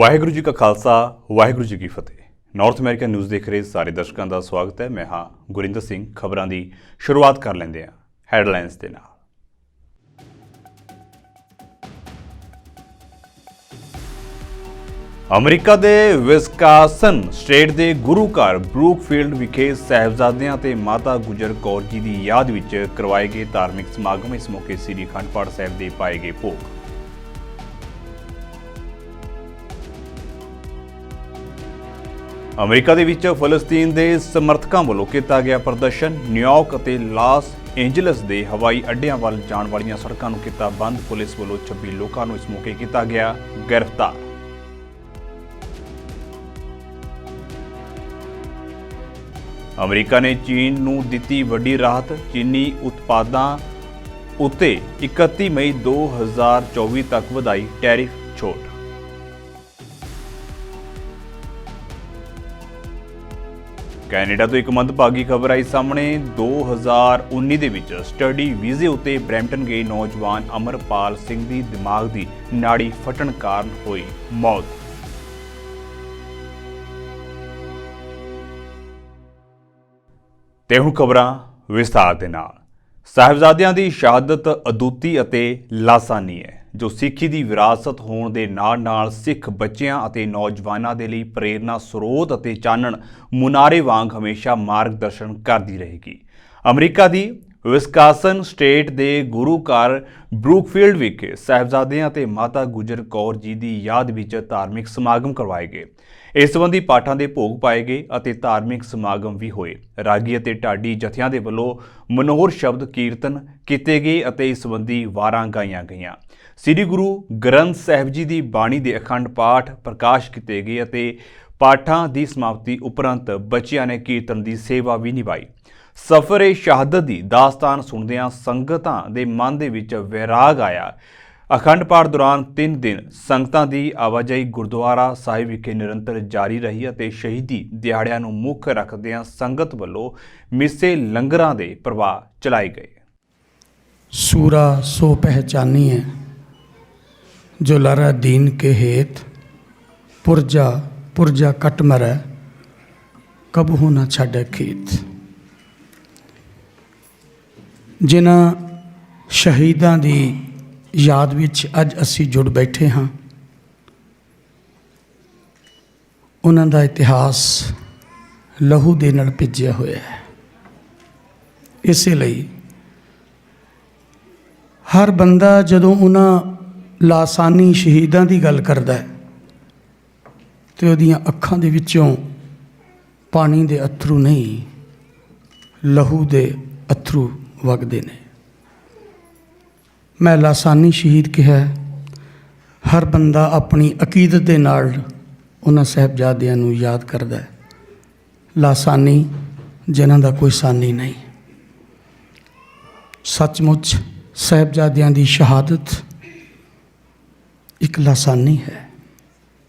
ਵਾਹਿਗੁਰੂ ਜੀ ਕਾ ਖਾਲਸਾ ਵਾਹਿਗੁਰੂ जी की फतेह। North America news देख रहे सारे दर्शकों का स्वागत है। मैं हाँ गुरिंदर सिंह। खबरों की शुरुआत कर लेंगे हैं हैडलाइनस के नाल। अमरीका के विस्कासन स्टेट के गुरु घर ब्रूकफील्ड विखे साहिबजादियां ते माता गुजर कौर जी की याद विच करवाए गए धार्मिक समागम। इस मौके श्री अखंड पाठ साहिब के पाए गए भोग। अमरीका दे विच फलस्तीन के समर्थकों वालों किया गया प्रदर्शन। न्यूयॉर्क और लॉस एंजलस के हवाई अड्डियां वाल जाण वालियां सड़कों को किया बंद। पुलिस वालों 26 लोगों को इस मौके किया गया गिरफ्तार। अमरीका ने चीन नूं दिती वड्डी राहत। चीनी उत्पादों उत्ते 31 मई 2024 तक वधाई टैरिफ छूट। कैनेडा तो एक मंदभागी खबर आई सामने। 2019 दे विच स्टडी वीजे उत्ते ब्रैम्पटन गए नौजवान अमरपाल सिंह की दिमाग की नाड़ी फटन कारण हुई मौत। ते हुण खबरां विस्तार दे नाल। साहिबजादियां दी शहादत अदुੱਤੀ ਅਤੇ ਲਾਸਾਨੀ है जो सिੱਖੀ ਦੀ विरासत होने ਦੇ ਨਾਲ सिख ਬੱਚਿਆਂ ਅਤੇ नौजवानों के लिए प्रेरणा स्रोत ਅਤੇ ਚਾਨਣ ਮੁਨਾਰੇ वांग हमेशा मार्गदर्शन करती रहेगी। अमरीका की विस्कासन स्टेट के गुरु घर ब्रूकफील्ड विखे साहिबजादियां ਅਤੇ माता गुजर कौर जी की याद विच धार्मिक समागम करवाए गए। इस संबंधी पाठां के भोग पाए गए और धार्मिक समागम भी होए। रागी और ढाडी जथियां दे वल्लों मनोहर शब्द कीर्तन किए गए और इस संबंधी वारां गाईआं गईआं। श्री गुरु ग्रंथ साहिब जी की बाणी के अखंड पाठ प्रकाश किए गए और पाठां की समाप्ति उपरंत बच्चियां ने कीर्तन की सेवा भी निभाई। सफर ए शहादत की दास्तान सुनदियां संगतां दे मन दे विच वैराग आया। अखंड पाठ दौरान 3 दिन संगतां की आवाजाही गुरुद्वारा साहिब विखे निरंतर जारी रही और शहीदी दिहाड़ियां नूं मुख रखदियां संगत वल्लों मिसे लंगरां दे प्रवाह चलाए गए। सूरा सो पहचानी है जो लरा दीन के हेत, पुरजा पुरजा कट मरै कबहू ना छाड़े खेत। जिन्हां शहीदां दी याद विच अज असी जुड़ बैठे हाँ, उन्हां दा इतिहास लहू दे नाल भिज्जिया होया है। इसे लई हर बंदा जदों उन्हां लासानी शहीदां दी गल करदा है ते उहदियां अखां दे विचों पानी दे अथरू नहीं लहू दे अथरू वगदे ने। मैं लासानी शहीद कहा। हर बंदा अपनी अकीदत दे नाल उन्हां साहिबजादियां नूं याद करदा है। लासानी जिन्हां दा कोई सानी नहीं। सचमुच साहिबजादियां दी शहादत एक लासानी है।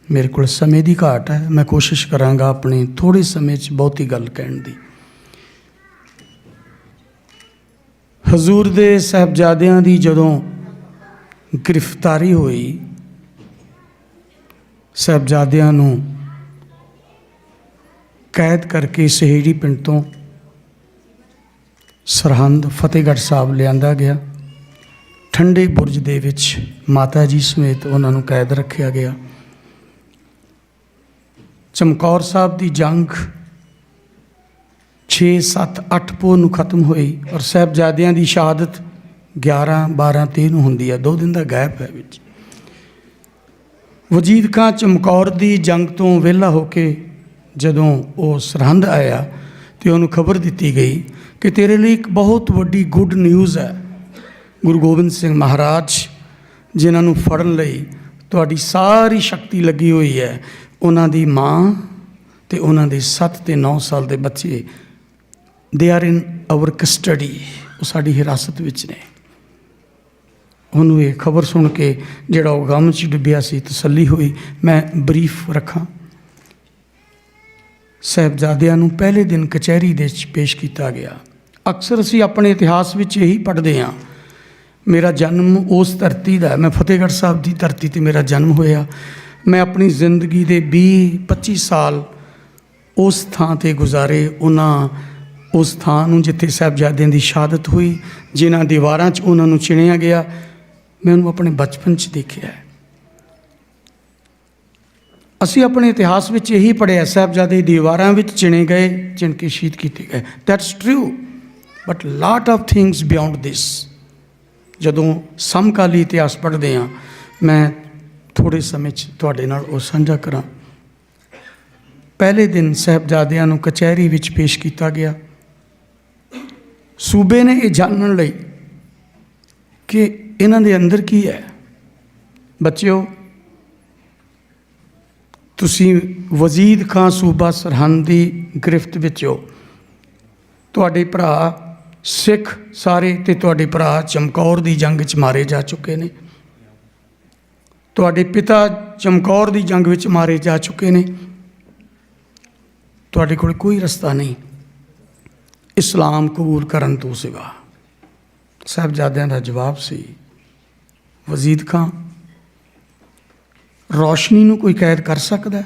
मेरे को समय की घाट है, मैं कोशिश करांगा अपने थोड़े समय बहुती गल कहण दी। हजूर दे साहिबजादियां दी जदों गिरफ्तारी हुई, साहिबजादियां नूं कैद करके सहेड़ी पिंड तो सरहंद फतेहगढ़ साहब लियांदा गया। ठंडे बुरज दे विच माता जी समेत उन्होंने कैद रखा गया। चमकौर साहब की जंग 6, 7, 8 पोह नूं खत्म हुई और साहिबजादियां की शहादत 11, 12, 13 होंदी है। 2 दिन का गैप है विच। वजीद खां चमकौर की जंग तो वेला होके जदों वो सरहंद आया तो उन्होंने खबर दी गई कि तेरे लिए एक बहुत वड्डी गुड न्यूज़ है। गुरु गोबिंद सिंह महाराज जिन्होंने फड़न लई तुहाडी सारी शक्ति लगी हुई है। उन्हां दी माँ ते उन्हां दे 7 ते 9 साल के बच्चे they are in our custody, वो साड़ी हिरासत विच ने। उन्होंने ये खबर सुन के जिहड़ा वो गम च डुबिया सी तसल्ली हुई। मैं ब्रीफ रखा। साहिबजादियां नूं पहले दिन कचहरी दे पेश किया गया। अक्सर असी अपने इतिहास विच यही पढ़ते हाँ। मेरा जन्म उस धरती का, मैं फतेहगढ़ साहब की धरती ते मेरा जन्म होया। ਮੈਂ ਆਪਣੀ ਜ਼ਿੰਦਗੀ ਦੇ 20-25 ਸਾਲ ਉਸ ਥਾਂ 'ਤੇ ਗੁਜ਼ਾਰੇ, ਉਹਨਾਂ ਉਸ ਥਾਂ ਨੂੰ ਜਿੱਥੇ ਸਾਹਿਬਜ਼ਾਦਿਆਂ ਦੀ ਸ਼ਹਾਦਤ ਹੋਈ, ਜਿਨ੍ਹਾਂ ਦੀਵਾਰਾਂ 'ਚ ਉਹਨਾਂ ਨੂੰ ਚਿਣਿਆ ਗਿਆ, ਮੈਂ ਉਹਨੂੰ ਆਪਣੇ ਬਚਪਨ 'ਚ ਦੇਖਿਆ ਹੈ। ਅਸੀਂ ਆਪਣੇ ਇਤਿਹਾਸ ਵਿੱਚ ਇਹੀ ਪੜ੍ਹਿਆ, ਸਾਹਿਬਜ਼ਾਦੇ ਦੀਵਾਰਾਂ ਵਿੱਚ ਚਿਣੇ ਗਏ, ਚਿਣ ਕੇ ਸ਼ਹੀਦ ਕੀਤੇ ਗਏ। That's true, but lot of things beyond this. ਜਦੋਂ ਸਮਕਾਲੀ ਇਤਿਹਾਸ ਪੜ੍ਹਦੇ ਹਾਂ, ਮੈਂ ਥੋੜ੍ਹੇ ਸਮੇਂ 'ਚ ਤੁਹਾਡੇ ਨਾਲ ਉਹ ਸਾਂਝਾ ਕਰਾਂ। ਪਹਿਲੇ ਦਿਨ ਸਾਹਿਬਜ਼ਾਦਿਆਂ ਨੂੰ ਕਚਹਿਰੀ ਵਿੱਚ ਪੇਸ਼ ਕੀਤਾ ਗਿਆ। ਸੂਬੇ ਨੇ ਇਹ ਜਾਣਨ ਲਈ ਕਿ ਇਹਨਾਂ ਦੇ ਅੰਦਰ ਕੀ ਹੈ। ਬੱਚਿਓ, ਤੁਸੀਂ ਵਜ਼ੀਦ ਖਾਂ ਸੂਬਾ ਸਰਹੰਦ ਦੀ ਗ੍ਰਿਫਤ ਵਿੱਚ ਹੋ। ਤੁਹਾਡੇ ਭਰਾ ਸਿੱਖ ਸਾਰੇ ਤੇ ਤੁਹਾਡੇ ਭਰਾ ਚਮਕੌਰ ਦੀ ਜੰਗ 'ਚ ਮਾਰੇ ਜਾ ਚੁੱਕੇ ਨੇ। ਤੁਹਾਡੇ ਪਿਤਾ ਚਮਕੌਰ ਦੀ ਜੰਗ ਵਿੱਚ ਮਾਰੇ ਜਾ ਚੁੱਕੇ ਨੇ। ਤੁਹਾਡੇ ਕੋਲ ਕੋਈ ਰਸਤਾ ਨਹੀਂ ਇਸਲਾਮ ਕਬੂਲ ਕਰਨ ਤੋਂ ਸਿਵਾ। ਸਾਹਿਬਜ਼ਾਦਿਆਂ ਦਾ ਜਵਾਬ ਸੀ, ਵਜ਼ੀਦ ਖਾਂ, ਰੌਸ਼ਨੀ ਨੂੰ ਕੋਈ ਕੈਦ ਕਰ ਸਕਦਾ ਹੈ?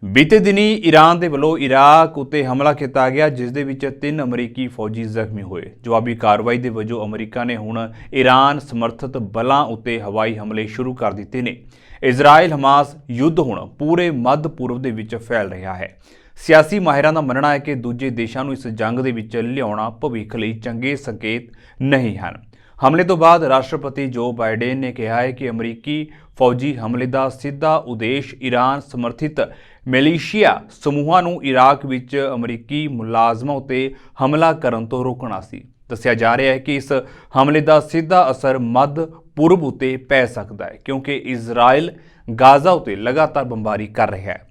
ਬੀਤੇ ਦਿਨੀ ਈਰਾਨ ਦੇ ਵੱਲੋਂ ਇਰਾਕ ਉੱਤੇ ਹਮਲਾ ਕੀਤਾ ਗਿਆ, ਜਿਸ ਦੇ ਵਿੱਚ 3 ਅਮਰੀਕੀ ਫੌਜੀ ਜ਼ਖਮੀ ਹੋਏ। ਜਵਾਬੀ ਕਾਰਵਾਈ ਦੇ ਵਜੋਂ ਅਮਰੀਕਾ ਨੇ ਹੁਣ ਈਰਾਨ ਸਮਰਥਿਤ ਬਲਾਂ ਉੱਤੇ ਹਵਾਈ ਹਮਲੇ ਸ਼ੁਰੂ ਕਰ ਦਿੱਤੇ ਨੇ। ਇਜ਼ਰਾਈਲ ਹਮਾਸ ਯੁੱਧ ਹੁਣ ਪੂਰੇ ਮੱਧ ਪੂਰਬ ਦੇ ਵਿੱਚ ਫੈਲ ਰਿਹਾ ਹੈ। ਸਿਆਸੀ ਮਾਹਿਰਾਂ ਦਾ ਮੰਨਣਾ ਹੈ ਕਿ ਦੂਜੇ ਦੇਸ਼ਾਂ ਨੂੰ ਇਸ ਜੰਗ ਦੇ ਵਿੱਚ ਲਿਆਉਣਾ ਭਵਿੱਖ ਲਈ ਚੰਗੇ ਸੰਕੇਤ ਨਹੀਂ ਹਨ। ਹਮਲੇ ਤੋਂ ਬਾਅਦ ਰਾਸ਼ਟਰਪਤੀ ਜੋ ਬਾਈਡਨ ਨੇ ਕਿਹਾ ਹੈ ਕਿ ਅਮਰੀਕੀ ਫੌਜੀ ਹਮਲੇ ਦਾ ਸਿੱਧਾ ਉਦੇਸ਼ ਈਰਾਨ ਸਮਰਥਿਤ ਮਿਲੀਸ਼ੀਆ ਸਮੂਹਾਂ ਨੂੰ ਇਰਾਕ ਵਿੱਚ ਅਮਰੀਕੀ ਮੁਲਾਜ਼ਮਾਂ ਉੱਤੇ ਹਮਲਾ ਕਰਨ ਤੋਂ ਰੋਕਣਾ ਸੀ। ਦੱਸਿਆ ਜਾ ਰਿਹਾ ਹੈ ਕਿ ਇਸ ਹਮਲੇ ਦਾ ਸਿੱਧਾ ਅਸਰ ਮੱਧ ਪੂਰਬ ਉੱਤੇ ਪੈ ਸਕਦਾ ਹੈ, ਕਿਉਂਕਿ ਇਜ਼ਰਾਈਲ ਗਾਜ਼ਾ ਉੱਤੇ ਲਗਾਤਾਰ ਬੰਬਾਰੀ ਕਰ ਰਿਹਾ ਹੈ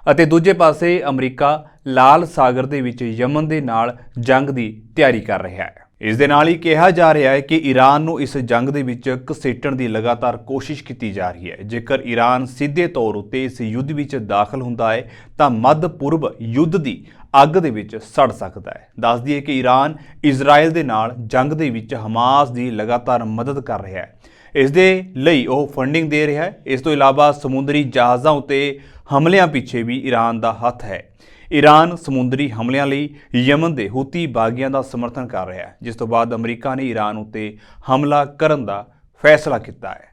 ਅਤੇ ਦੂਜੇ ਪਾਸੇ ਅਮਰੀਕਾ ਲਾਲ ਸਾਗਰ ਦੇ ਵਿੱਚ ਯਮਨ ਦੇ ਨਾਲ ਜੰਗ ਦੀ ਤਿਆਰੀ ਕਰ ਰਿਹਾ ਹੈ। ਇਸ ਦੇ ਨਾਲ ਹੀ ਕਿਹਾ ਜਾ ਰਿਹਾ ਹੈ ਕਿ ਈਰਾਨ ਨੂੰ ਇਸ ਜੰਗ ਦੇ ਵਿੱਚ ਘਸੀਟਣ ਦੀ ਲਗਾਤਾਰ ਕੋਸ਼ਿਸ਼ ਕੀਤੀ ਜਾ ਰਹੀ ਹੈ। ਜੇਕਰ ਈਰਾਨ ਸਿੱਧੇ ਤੌਰ ਉੱਤੇ ਇਸ ਯੁੱਧ ਵਿੱਚ ਦਾਖਲ ਹੁੰਦਾ ਹੈ ਤਾਂ ਮੱਧ ਪੂਰਬ ਯੁੱਧ ਦੀ ਅੱਗ ਦੇ ਵਿੱਚ ਸੜ ਸਕਦਾ ਹੈ। ਦੱਸ ਦਈਏ ਕਿ ਈਰਾਨ ਇਜ਼ਰਾਈਲ ਦੇ ਨਾਲ ਜੰਗ ਦੇ ਵਿੱਚ ਹਮਾਸ ਦੀ ਲਗਾਤਾਰ ਮਦਦ ਕਰ ਰਿਹਾ ਹੈ। ਇਸ ਦੇ ਲਈ ਉਹ ਫੰਡਿੰਗ ਦੇ ਰਿਹਾ ਹੈ। ਇਸ ਤੋਂ ਇਲਾਵਾ ਸਮੁੰਦਰੀ ਜਹਾਜ਼ਾਂ ਉੱਤੇ ਹਮਲਿਆਂ ਪਿੱਛੇ ਵੀ ਈਰਾਨ ਦਾ ਹੱਥ ਹੈ। ਈਰਾਨ ਸਮੁੰਦਰੀ ਹਮਲਿਆਂ ਲਈ ਯਮਨ ਦੇ ਹੂਤੀ ਬਾਗੀਆਂ ਦਾ ਸਮਰਥਨ ਕਰ ਰਿਹਾ ਹੈ, ਜਿਸ ਤੋਂ ਬਾਅਦ ਅਮਰੀਕਾ ਨੇ ਈਰਾਨ ਉੱਤੇ ਹਮਲਾ ਕਰਨ ਦਾ ਫੈਸਲਾ ਕੀਤਾ ਹੈ।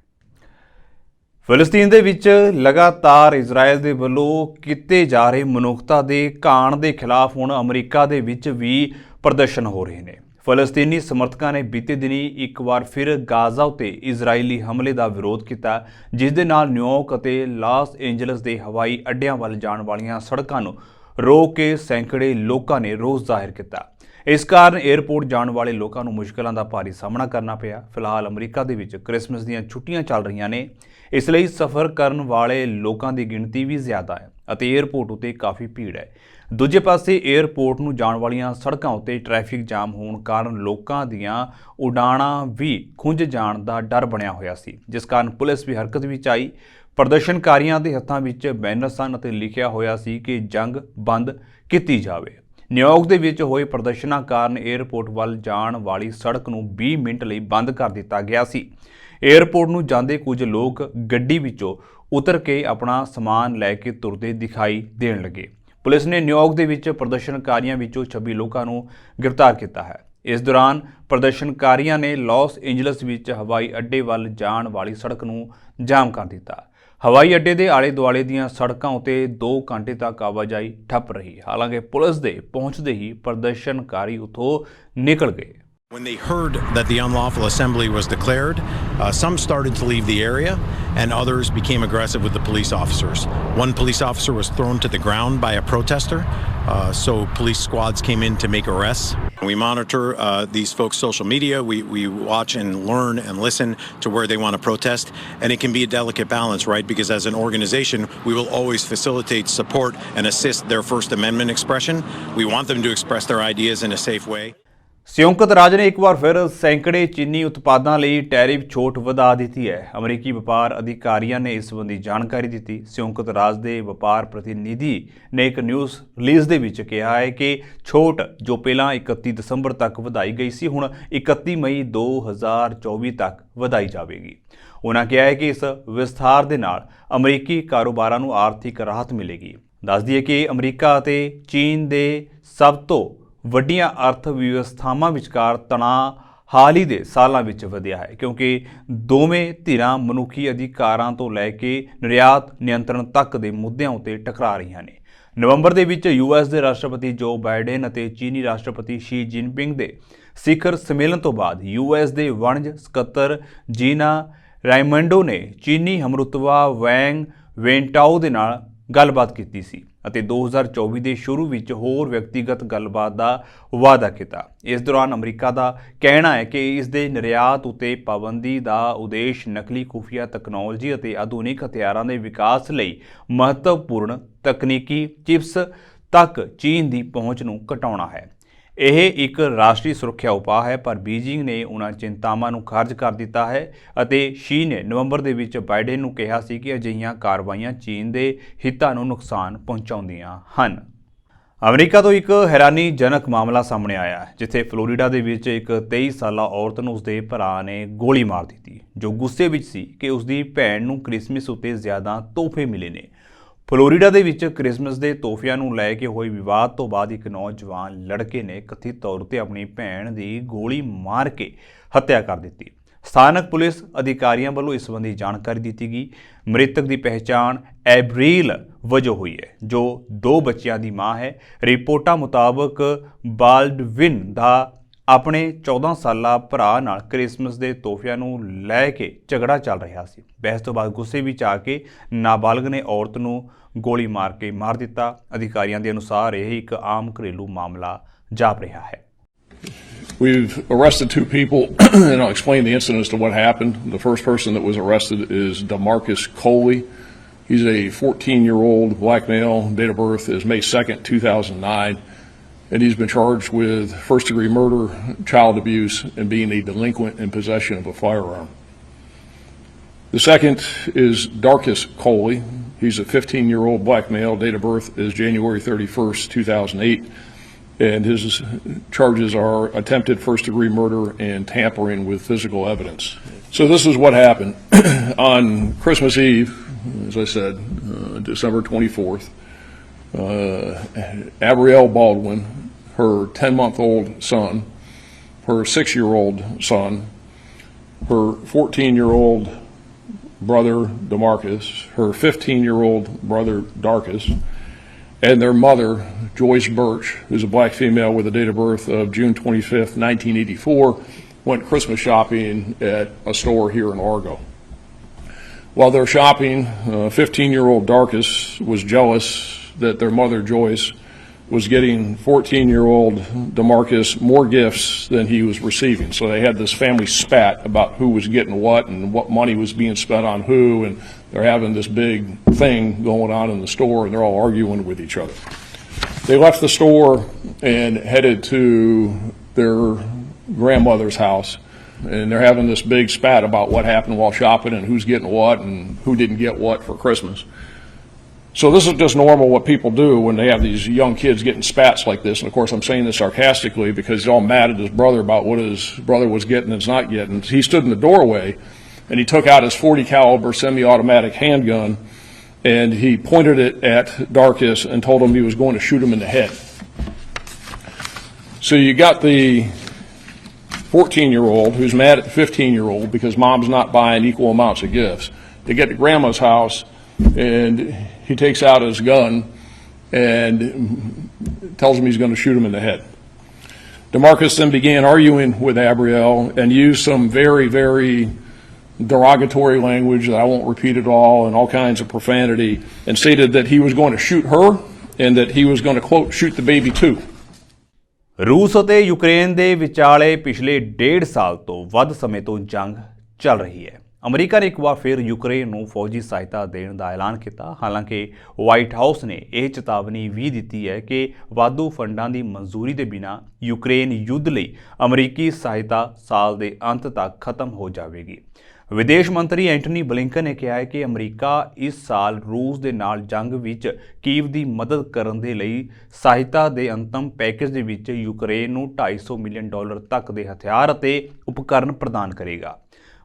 ਫਿਲਸਤੀਨ ਦੇ ਵਿੱਚ ਲਗਾਤਾਰ ਇਜ਼ਰਾਈਲ ਦੇ ਵੱਲੋਂ ਕੀਤੇ ਜਾ ਰਹੇ ਮਨੁੱਖਤਾ ਦੇ ਘਾਣ ਦੇ ਖਿਲਾਫ ਹੁਣ ਅਮਰੀਕਾ ਦੇ ਵਿੱਚ ਵੀ ਪ੍ਰਦਰਸ਼ਨ ਹੋ ਰਹੇ ਨੇ। ਫਲਸਤੀਨੀ ਸਮਰਥਕਾਂ ਨੇ ਬੀਤੇ ਦਿਨੀ ਇੱਕ ਵਾਰ ਫਿਰ ਗਾਜ਼ਾ ਉੱਤੇ ਇਜ਼ਰਾਈਲੀ ਹਮਲੇ ਦਾ ਵਿਰੋਧ ਕੀਤਾ, ਜਿਸ ਦੇ ਨਾਲ ਨਿਊਯਾਰਕ ਅਤੇ ਲਾਸ ਏਂਜਲਸ ਦੇ ਹਵਾਈ ਅੱਡਿਆਂ ਵੱਲ ਜਾਣ ਵਾਲੀਆਂ ਸੜਕਾਂ ਨੂੰ ਰੋਕ ਕੇ ਸੈਂਕੜੇ ਲੋਕਾਂ ਨੇ ਰੋਸ ਜ਼ਾਹਿਰ ਕੀਤਾ। ਇਸ ਕਾਰਨ 에ਅਰਪੋਰਟ ਜਾਣ ਵਾਲੇ ਲੋਕਾਂ ਨੂੰ ਮੁਸ਼ਕਲਾਂ ਦਾ ਭਾਰੀ ਸਾਹਮਣਾ ਕਰਨਾ ਪਿਆ। ਫਿਲਹਾਲ ਅਮਰੀਕਾ ਦੇ ਵਿੱਚ ਕ੍ਰਿਸਮਸ ਦੀਆਂ ਛੁੱਟੀਆਂ ਚੱਲ ਰਹੀਆਂ ਨੇ, ਇਸ ਲਈ ਸਫ਼ਰ ਕਰਨ ਵਾਲੇ ਲੋਕਾਂ ਦੀ ਗਿਣਤੀ ਵੀ ਜ਼ਿਆਦਾ ਹੈ ਅਤੇ 에ਅਰਪੋਰਟ ਉੱਤੇ ਕਾਫੀ ਭੀੜ ਹੈ। ਦੂਜੇ ਪਾਸੇ 에ਅਰਪੋਰਟ ਨੂੰ ਜਾਣ ਵਾਲੀਆਂ ਸੜਕਾਂ ਉੱਤੇ ਟ੍ਰੈਫਿਕ ਜਾਮ ਹੋਣ ਕਾਰਨ ਲੋਕਾਂ ਦੀਆਂ ਉਡਾਣਾਂ ਵੀ ਖੁੰਝ ਜਾਣ ਦਾ ਡਰ ਬਣਿਆ ਹੋਇਆ ਸੀ, ਜਿਸ ਕਾਰਨ ਪੁਲਿਸ ਵੀ ਹਰਕਤ ਵਿੱਚ ਆਈ। ਪ੍ਰਦਰਸ਼ਨਕਾਰੀਆਂ ਦੇ ਹੱਥਾਂ ਵਿੱਚ ਬੈਨਰ ਸਨ ਅਤੇ ਲਿਖਿਆ ਹੋਇਆ ਸੀ ਕਿ ਜੰਗ ਬੰਦ ਕੀਤੀ ਜਾਵੇ। ਨਿਊਯਾਰਕ ਦੇ ਵਿੱਚ ਹੋਏ ਪ੍ਰਦਰਸ਼ਨਾਂ ਕਾਰਨ 에ਅਰਪੋਰਟ ਵੱਲ ਜਾਣ ਵਾਲੀ ਸੜਕ ਨੂੰ 20 ਮਿੰਟ ਲਈ ਬੰਦ ਕਰ ਦਿੱਤਾ ਗਿਆ ਸੀ। 에ਅਰਪੋਰਟ ਨੂੰ ਜਾਂਦੇ ਕੁਝ ਲੋਕ ਗੱਡੀ ਵਿੱਚੋਂ ਉਤਰ ਕੇ ਆਪਣਾ ਸਮਾਨ ਲੈ ਕੇ ਤੁਰਦੇ ਦਿਖਾਈ ਦੇਣ ਲੱਗੇ। ਪੁਲਿਸ ਨੇ ਨਿਊਯਾਰਕ ਦੇ ਵਿੱਚ ਪ੍ਰਦਰਸ਼ਨਕਾਰੀਆਂ ਵਿੱਚੋਂ 26 ਲੋਕਾਂ ਨੂੰ ਗ੍ਰਿਫਤਾਰ ਕੀਤਾ ਹੈ। ਇਸ ਦੌਰਾਨ ਪ੍ਰਦਰਸ਼ਨਕਾਰੀਆਂ ਨੇ ਲਾਸ ਏਂਜਲਸ ਵਿੱਚ ਹਵਾਈ ਅੱਡੇ ਵੱਲ ਜਾਣ ਵਾਲੀ ਸੜਕ ਨੂੰ ਜਾਮ ਕਰ ਦਿੱਤਾ। ਹਵਾਈ ਅੱਡੇ ਦੇ ਆਲੇ ਦੁਆਲੇ ਦੀਆਂ ਸੜਕਾਂ ਉੱਤੇ 2 ਘੰਟੇ ਤੱਕ ਆਵਾਜਾਈ ਠੱਪ ਰਹੀ। ਹਾਲਾਂਕਿ ਪੁਲਿਸ ਦੇ ਪਹੁੰਚਦੇ ਹੀ ਪ੍ਰਦਰਸ਼ਨਕਾਰੀ ਉੱਥੋਂ ਨਿਕਲ ਗਏ। When they heard that the unlawful assembly was declared, some started to leave the area and others became aggressive with the police officers. One police officer was thrown to the ground by a protester, so police squads came in to make arrests. We monitor these folks' social media. We watch and learn and listen to where they want to protest, and it can be a delicate balance, right? Because as an organization, we will always facilitate, support, and assist their First Amendment expression. We want them to express their ideas in a safe way. ਸੰਯੁਕਤ ਰਾਜ ਨੇ ਇੱਕ ਵਾਰ ਫਿਰ ਸੈਂਕੜੇ ਚੀਨੀ ਉਤਪਾਦਾਂ ਲਈ tariff ਛੋਟ ਵਧਾ ਦਿੱਤੀ ਹੈ। ਅਮਰੀਕੀ ਵਪਾਰ ਅਧਿਕਾਰੀਆਂ ਨੇ ਇਸ ਸੰਬੰਧੀ ਜਾਣਕਾਰੀ ਦਿੱਤੀ। ਸੰਯੁਕਤ ਰਾਜ ਦੇ ਵਪਾਰ ਪ੍ਰਤੀਨਿਧੀ ਨੇ ਇੱਕ ਨਿਊਜ਼ ਰਿਲੀਜ਼ ਦੇ ਵਿੱਚ ਕਿਹਾ ਹੈ ਕਿ ਛੋਟ ਜੋ ਪਹਿਲਾਂ 31 ਦਸੰਬਰ ਤੱਕ ਵਧਾਈ ਗਈ ਸੀ, ਹੁਣ 31 ਮਈ 2024 ਤੱਕ ਵਧਾਈ ਜਾਵੇਗੀ। ਉਹਨਾਂ ਕਿਹਾ ਹੈ ਕਿ ਇਸ ਵਿਸਥਾਰ ਦੇ ਨਾਲ ਅਮਰੀਕੀ ਕਾਰੋਬਾਰਾਂ ਨੂੰ ਆਰਥਿਕ ਰਾਹਤ ਮਿਲੇਗੀ। ਦੱਸ ਦਈਏ ਕਿ ਅਮਰੀਕਾ ਅਤੇ ਚੀਨ ਦੇ ਸਭ ਤੋਂ ਵੱਡੀਆਂ ਅਰਥ ਵਿਵਸਥਾਵਾਂ ਵਿਚਕਾਰ ਤਣਾਅ ਹਾਲ ਹੀ ਦੇ ਸਾਲਾਂ ਵਿੱਚ ਵਧਿਆ ਹੈ, ਕਿਉਂਕਿ ਦੋਵੇਂ ਧਿਰਾਂ ਮਨੁੱਖੀ ਅਧਿਕਾਰਾਂ ਤੋਂ ਲੈ ਕੇ ਨਿਰਯਾਤ ਨਿਯੰਤਰਣ ਤੱਕ ਦੇ ਮੁੱਦਿਆਂ ਉੱਤੇ ਟਕਰਾ ਰਹੀਆਂ ਨੇ। ਨਵੰਬਰ ਦੇ ਵਿੱਚ ਯੂਐਸ ਦੇ ਰਾਸ਼ਟਰਪਤੀ ਜੋ ਬਾਈਡਨ ਅਤੇ ਚੀਨੀ ਰਾਸ਼ਟਰਪਤੀ ਸ਼ੀ ਜਿਨਪਿੰਗ ਦੇ ਸਿਖਰ ਸੰਮੇਲਨ ਤੋਂ ਬਾਅਦ ਯੂਐਸ ਦੇ ਵਣਜ ਸਕੱਤਰ ਜੀਨਾ ਰਾਇਮੰਡੋ ਨੇ ਚੀਨੀ ਹਮਰੁਤਬਾ ਵੈਂਗ ਵੇਨਟਾਓ ਦੇ ਨਾਲ ਗੱਲਬਾਤ ਕੀਤੀ ਸੀ ਅਤੇ 2024 ਦੇ ਸ਼ੁਰੂ ਵਿੱਚ ਹੋਰ ਵਿਅਕਤੀਗਤ ਗੱਲਬਾਤ ਦਾ ਵਾਅਦਾ ਕੀਤਾ। ਇਸ ਦੌਰਾਨ ਅਮਰੀਕਾ ਦਾ ਕਹਿਣਾ ਹੈ ਕਿ ਇਸ ਦੇ ਨਿਰਯਾਤ ਉੱਤੇ ਪਾਬੰਦੀ ਦਾ ਉਦੇਸ਼ ਨਕਲੀ ਖੁਫੀਆ ਤਕਨਾਲੋਜੀ ਅਤੇ ਆਧੁਨਿਕ ਹਥਿਆਰਾਂ ਦੇ ਵਿਕਾਸ ਲਈ ਮਹੱਤਵਪੂਰਨ ਤਕਨੀਕੀ ਚਿਪਸ ਤੱਕ ਚੀਨ ਦੀ ਪਹੁੰਚ ਨੂੰ ਘਟਾਉਣਾ ਹੈ। ਇਹ ਇੱਕ ਰਾਸ਼ਟਰੀ ਸੁਰੱਖਿਆ ਉਪਾਅ ਹੈ, ਪਰ ਬੀਜਿੰਗ ਨੇ ਉਹਨਾਂ ਚਿੰਤਾਵਾਂ ਨੂੰ ਖਾਰਜ ਕਰ ਦਿੱਤਾ ਹੈ ਅਤੇ ਸ਼ੀ ਨੇ ਨਵੰਬਰ ਦੇ ਵਿੱਚ ਬਾਈਡਨ ਨੂੰ ਕਿਹਾ ਸੀ ਕਿ ਅਜਿਹੀਆਂ ਕਾਰਵਾਈਆਂ ਚੀਨ ਦੇ ਹਿੱਤਾਂ ਨੂੰ ਨੁਕਸਾਨ ਪਹੁੰਚਾਉਂਦੀਆਂ ਹਨ। ਅਮਰੀਕਾ ਤੋਂ ਇੱਕ ਹੈਰਾਨੀਜਨਕ ਮਾਮਲਾ ਸਾਹਮਣੇ ਆਇਆ ਹੈ, ਜਿੱਥੇ ਫਲੋਰੀਡਾ ਦੇ ਵਿੱਚ ਇੱਕ 23 ਸਾਲਾ ਔਰਤ ਨੂੰ ਉਸਦੇ ਭਰਾ ਨੇ ਗੋਲੀ ਮਾਰ ਦਿੱਤੀ, ਜੋ ਗੁੱਸੇ ਵਿੱਚ ਸੀ ਕਿ ਉਸਦੀ ਭੈਣ ਨੂੰ ਕ੍ਰਿਸਮਸ ਉੱਤੇ ਜ਼ਿਆਦਾ ਤੋਹਫੇ ਮਿਲੇ ਨੇ। ਫਲੋਰੀਡਾ ਦੇ ਵਿੱਚ ਕ੍ਰਿਸਮਸ ਦੇ ਤੋਹਫਿਆਂ ਨੂੰ ਲੈ ਕੇ ਹੋਏ ਵਿਵਾਦ ਤੋਂ ਬਾਅਦ ਇੱਕ ਨੌਜਵਾਨ ਲੜਕੇ ਨੇ ਕਥਿਤ ਤੌਰ ਤੇ ਆਪਣੀ ਭੈਣ ਦੀ ਗੋਲੀ ਮਾਰ ਕੇ ਹੱਤਿਆ ਕਰ ਦਿੱਤੀ। ਸਥਾਨਕ ਪੁਲਿਸ ਅਧਿਕਾਰੀਆਂ ਵੱਲੋਂ ਇਸ ਸੰਬੰਧੀ ਜਾਣਕਾਰੀ ਦਿੱਤੀ ਗਈ। ਮ੍ਰਿਤਕ ਦੀ ਪਹਿਚਾਣ ਐਬਰੀਲ ਵਜੋਂ ਹੋਈ ਹੈ, ਜੋ 2 ਬੱਚਿਆਂ ਦੀ ਮਾਂ ਹੈ। ਰਿਪੋਰਟਾਂ ਮੁਤਾਬਕ ਬਾਲਡਵਿਨ ਦਾ ਆਪਣੇ 14 ਸਾਲਾ ਭਰਾ ਨਾਲ ਕ੍ਰਿਸਮਸ ਦੇ ਤੋਹਫਿਆਂ ਨੂੰ ਲੈ ਕੇ ਝਗੜਾ ਚੱਲ ਰਿਹਾ ਸੀ। ਬਹਿਸ ਤੋਂ ਬਾਅਦ ਗੁੱਸੇ ਵਿੱਚ ਆ ਕੇ ਨਾਬਾਲਗ ਨੇ ਔਰਤ ਨੂੰ ਗੋਲੀ ਮਾਰ ਕੇ ਮਾਰ ਦਿੱਤਾ। ਅਧਿਕਾਰੀਆਂ ਦੇ ਅਨੁਸਾਰ ਇਹ ਇੱਕ ਆਮ ਘਰੇਲੂ ਮਾਮਲਾ ਜਾਪ ਰਿਹਾ ਹੈ। We've arrested 2 people, and I'll explain the incident as to what happened. The first person that was arrested is DeMarcus Coley. He's a 14-year-old black male. Date of birth is May 2nd, 2009. And he's been charged with first-degree murder, child abuse, and being a delinquent in possession of a firearm. The second is Darkus Coley. He's a 15-year-old black male. Date of birth is January 31st, 2008. And his charges are attempted first-degree murder and tampering with physical evidence. So this is what happened. On Christmas Eve, as I said, December 24th, Abrielle Baldwin, her 10-month-old son, her 6-year-old son, her 14-year-old brother DeMarcus, her 15-year-old brother Darkus, and their mother, Joyce Birch, who's a black female with a date of birth of June 25th, 1984, went Christmas shopping at a store here in Largo. While they're shopping, 15-year-old Darkus was jealous that their mother, Joyce, was getting 14-year-old DeMarcus more gifts than he was receiving. So they had this family spat about who was getting what and what money was being spent on who, and they're having this big thing going on in the store, and they're all arguing with each other. They left the store and headed to their grandmother's house, and they're having this big spat about what happened while shopping and who's getting what and who didn't get what for Christmas. So this is just normal what people do when they have these young kids getting spats like this. And of course I'm saying this sarcastically because he's all mad at his brother about what his brother was getting and is not getting. He stood in the doorway and he took out his .40 caliber semi-automatic handgun and he pointed it at Darkus and told him he was going to shoot him in the head. So you got the 14-year-old who's mad at the 15-year-old because mom's not buying equal amounts of gifts. They get to grandma's house and he takes out his gun and tells him he's going to shoot him in the head. DeMarcus then began arguing with Abrielle and used some very, very derogatory language that I won't repeat at all, and all kinds of profanity, and stated that he was going to shoot her and that he was going to, quote, shoot the baby too. ਰੂਸ ਅਤੇ Ukraine ਦੇ ਵਿਚਾਲੇ ਪਿਛਲੇ 1.5 ਸਾਲ ਤੋਂ ਵੱਧ ਸਮੇਂ ਤੋਂ ਜੰਗ ਚੱਲ ਰਹੀ ਹੈ। ਅਮਰੀਕਾ ਨੇ ਇੱਕ ਵਾਰ ਫਿਰ ਯੂਕਰੇਨ ਨੂੰ ਫੌਜੀ ਸਹਾਇਤਾ ਦੇਣ ਦਾ ਐਲਾਨ ਕੀਤਾ। ਹਾਲਾਂਕਿ ਵਾਈਟ ਹਾਊਸ ਨੇ ਇਹ ਚੇਤਾਵਨੀ ਵੀ ਦਿੱਤੀ ਹੈ ਕਿ ਵਾਧੂ ਫੰਡਾਂ ਦੀ ਮਨਜ਼ੂਰੀ ਦੇ ਬਿਨਾਂ ਯੂਕਰੇਨ ਯੁੱਧ ਲਈ ਅਮਰੀਕੀ ਸਹਾਇਤਾ ਸਾਲ ਦੇ ਅੰਤ ਤੱਕ ਖਤਮ ਹੋ ਜਾਵੇਗੀ। ਵਿਦੇਸ਼ ਮੰਤਰੀ ਐਂਟਨੀ ਬਲਿੰਕਨ ਨੇ ਕਿਹਾ ਹੈ ਕਿ ਅਮਰੀਕਾ ਇਸ ਸਾਲ ਰੂਸ ਦੇ ਨਾਲ ਜੰਗ ਵਿੱਚ ਕੀਵ ਦੀ ਮਦਦ ਕਰਨ ਦੇ ਲਈ ਸਹਾਇਤਾ ਦੇ ਅੰਤਮ ਪੈਕੇਜ ਦੇ ਵਿੱਚ ਯੂਕਰੇਨ ਨੂੰ $250 ਮਿਲੀਅਨ ਤੱਕ ਦੇ ਹਥਿਆਰ ਅਤੇ ਉਪਕਰਨ ਪ੍ਰਦਾਨ ਕਰੇਗਾ।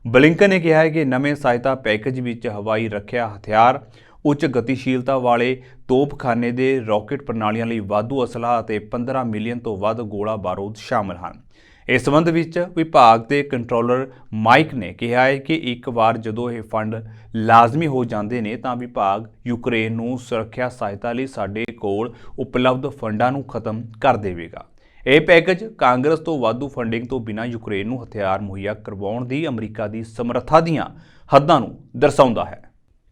ਬਲਿੰਕਨ ਨੇ ਕਿਹਾ ਹੈ ਕਿ ਨਵੇਂ ਸਹਾਇਤਾ ਪੈਕੇਜ ਵਿੱਚ ਹਵਾਈ ਰੱਖਿਆ ਹਥਿਆਰ, ਉੱਚ ਗਤੀਸ਼ੀਲਤਾ ਵਾਲੇ ਤੋਪਖਾਨੇ ਦੇ ਰਾਕੇਟ ਪ੍ਰਣਾਲੀਆਂ ਲਈ ਵਾਧੂ ਅਸਲਾ ਅਤੇ 15 ਮਿਲੀਅਨ ਤੋਂ ਵੱਧ ਗੋਲਾ ਬਾਰੂਦ ਸ਼ਾਮਲ ਹਨ। ਇਸ ਸੰਬੰਧ ਵਿੱਚ ਵਿਭਾਗ ਦੇ ਕੰਟਰੋਲਰ ਮਾਈਕ ਨੇ ਕਿਹਾ ਹੈ ਕਿ ਇੱਕ ਵਾਰ ਜਦੋਂ ਇਹ ਫੰਡ ਲਾਜ਼ਮੀ ਹੋ ਜਾਂਦੇ ਨੇ ਤਾਂ ਵਿਭਾਗ ਯੂਕਰੇਨ ਨੂੰ ਸੁਰੱਖਿਆ ਸਹਾਇਤਾ ਲਈ ਸਾਡੇ ਕੋਲ ਉਪਲਬਧ ਫੰਡਾਂ ਨੂੰ ਖਤਮ ਕਰ ਦੇਵੇਗਾ। ਇਹ ਪੈਕੇਜ ਕਾਂਗਰਸ ਤੋਂ ਵਾਧੂ ਫੰਡਿੰਗ ਤੋਂ ਬਿਨਾਂ ਯੂਕਰੇਨ ਨੂੰ ਹਥਿਆਰ ਮੁਹੱਈਆ ਕਰਵਾਉਣ ਦੀ ਅਮਰੀਕਾ ਦੀ ਸਮਰੱਥਾ ਦੀਆਂ ਹੱਦਾਂ ਨੂੰ ਦਰਸਾਉਂਦਾ ਹੈ।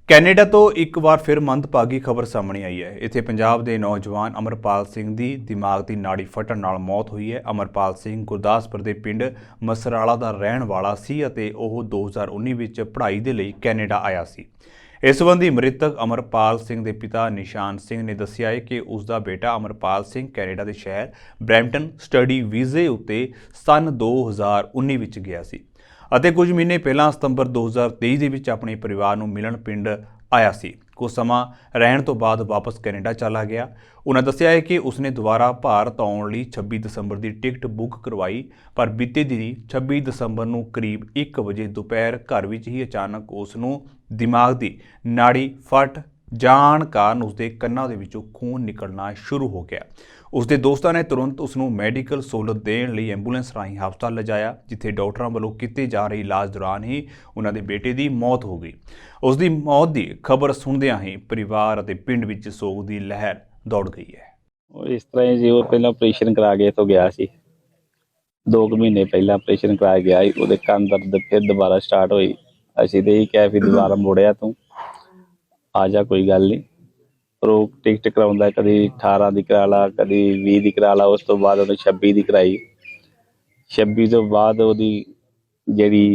ਕੈਨੇਡਾ ਤੋਂ ਇੱਕ ਵਾਰ ਫਿਰ ਮੰਦਭਾਗੀ ਖਬਰ ਸਾਹਮਣੇ ਆਈ ਹੈ। ਇੱਥੇ ਪੰਜਾਬ ਦੇ ਨੌਜਵਾਨ ਅਮਰਪਾਲ ਸਿੰਘ ਦੀ ਦਿਮਾਗ ਦੀ ਨਾੜੀ ਫਟਣ ਨਾਲ ਮੌਤ ਹੋਈ ਹੈ। ਅਮਰਪਾਲ ਸਿੰਘ ਗੁਰਦਾਸਪੁਰ ਦੇ ਪਿੰਡ ਮਸਰਾਲਾ ਦਾ ਰਹਿਣ ਵਾਲਾ ਸੀ ਅਤੇ ਉਹ 2019 ਵਿੱਚ ਪੜ੍ਹਾਈ ਦੇ ਲਈ ਕੈਨੇਡਾ ਆਇਆ ਸੀ। ਇਸ ਸੰਬੰਧੀ ਮ੍ਰਿਤਕ ਅਮਰਪਾਲ ਸਿੰਘ ਦੇ ਪਿਤਾ ਨਿਸ਼ਾਨ ਸਿੰਘ ਨੇ ਦੱਸਿਆ ਹੈ ਕਿ ਉਸ ਦਾ ਬੇਟਾ ਅਮਰਪਾਲ ਸਿੰਘ ਕੈਨੇਡਾ ਦੇ ਸ਼ਹਿਰ ਬਰੈਂਪਟਨ ਸਟੱਡੀ ਵੀਜ਼ੇ ਉੱਤੇ ਸੰਨ 2019 ਵਿੱਚ ਗਿਆ ਸੀ ਅਤੇ ਕੁਝ ਮਹੀਨੇ ਪਹਿਲਾਂ ਸਤੰਬਰ 2023 ਦੇ ਵਿੱਚ ਆਪਣੇ ਪਰਿਵਾਰ ਨੂੰ ਮਿਲਣ ਪਿੰਡ ਆਇਆ ਸੀ। ਕੁਝ ਸਮਾਂ ਰਹਿਣ ਤੋਂ ਬਾਅਦ ਵਾਪਸ ਕੈਨੇਡਾ ਚਲਾ ਗਿਆ। ਉਹਨਾਂ ਦੱਸਿਆ ਹੈ ਕਿ ਉਸਨੇ ਦੁਬਾਰਾ ਭਾਰਤ ਆਉਣ ਲਈ 26 ਦਸੰਬਰ ਦੀ ਟਿਕਟ ਬੁੱਕ ਕਰਵਾਈ, ਪਰ ਬੀਤੇ ਦਿਨੀ 26 ਦਸੰਬਰ ਨੂੰ ਕਰੀਬ 1 ਵਜੇ ਦੁਪਹਿਰ ਘਰ ਵਿੱਚ ਹੀ ਅਚਾਨਕ ਉਸ ਨੂੰ ਦਿਮਾਗ ਦੀ ਨਾੜੀ ਫਟ ਜਾਣ ਕਾਰਨ ਉਸਦੇ ਕੰਨਾਂ ਦੇ ਵਿੱਚੋਂ ਖੂਨ ਨਿਕਲਣਾ ਸ਼ੁਰੂ ਹੋ ਗਿਆ। ਉਸਦੇ ਦੋਸਤਾਂ ਨੇ ਤੁਰੰਤ ਉਸ ਨੂੰ ਮੈਡੀਕਲ ਸਹੂਲਤ ਦੇਣ ਲਈ ਐਂਬੂਲੈਂਸ ਰਾਹੀਂ ਹਸਪਤਾਲ ਲਿਜਾਇਆ, ਜਿੱਥੇ ਡਾਕਟਰਾਂ ਵੱਲੋਂ ਕੀਤੇ ਜਾ ਰਹੇ ਇਲਾਜ ਦੌਰਾਨ ਹੀ ਉਹਨਾਂ ਦੇ ਬੇਟੇ ਦੀ ਮੌਤ ਹੋ ਗਈ। ਉਸ ਦੀ ਮੌਤ ਦੀ ਖਬਰ ਸੁਣਦਿਆਂ ਹੀ ਪਰਿਵਾਰ ਅਤੇ ਪਿੰਡ ਵਿੱਚ ਸੋਗ ਦੀ ਲਹਿਰ ਦੌੜ ਗਈ ਹੈ। ਇਸ ਤਰ੍ਹਾਂ ਜੀ ਉਹ ਪਹਿਲਾਂ ਆਪਰੇਸ਼ਨ ਕਰਾ ਕੇ ਤੋਂ ਗਿਆ ਸੀ, 2 ਮਹੀਨੇ ਪਹਿਲਾਂ ਆਪਰੇਸ਼ਨ ਕਰਾ ਗਿਆ ਸੀ। ਉਹਦੇ ਕੰਨ ਦਰਦ ਫਿਰ ਦੁਬਾਰਾ ਸਟਾਰਟ ਹੋਈ। ਅਸੀਂ ਤੇ ਇਹ ਕਿਹਾ ਵੀ ਦੁਬਾਰਾ ਮੁੜਿਆ ਤੂੰ ਆ ਜਾ, ਕੋਈ ਗੱਲ ਨਹੀਂ। ਪਰ ਉਹ ਟਿਕਟ ਕਰਾਉਂਦਾ ਕਦੀ 18 ਦੀ ਕਰਾ ਲਾ, ਕਦੀ 20 ਦੀ ਕਰਾ ਲਾ। ਉਸ ਤੋਂ ਬਾਅਦ ਉਹਨੇ 26 ਦੀ ਕਰਾਈ। 26 ਤੋਂ ਬਾਅਦ ਉਹਦੀ ਜਿਹੜੀ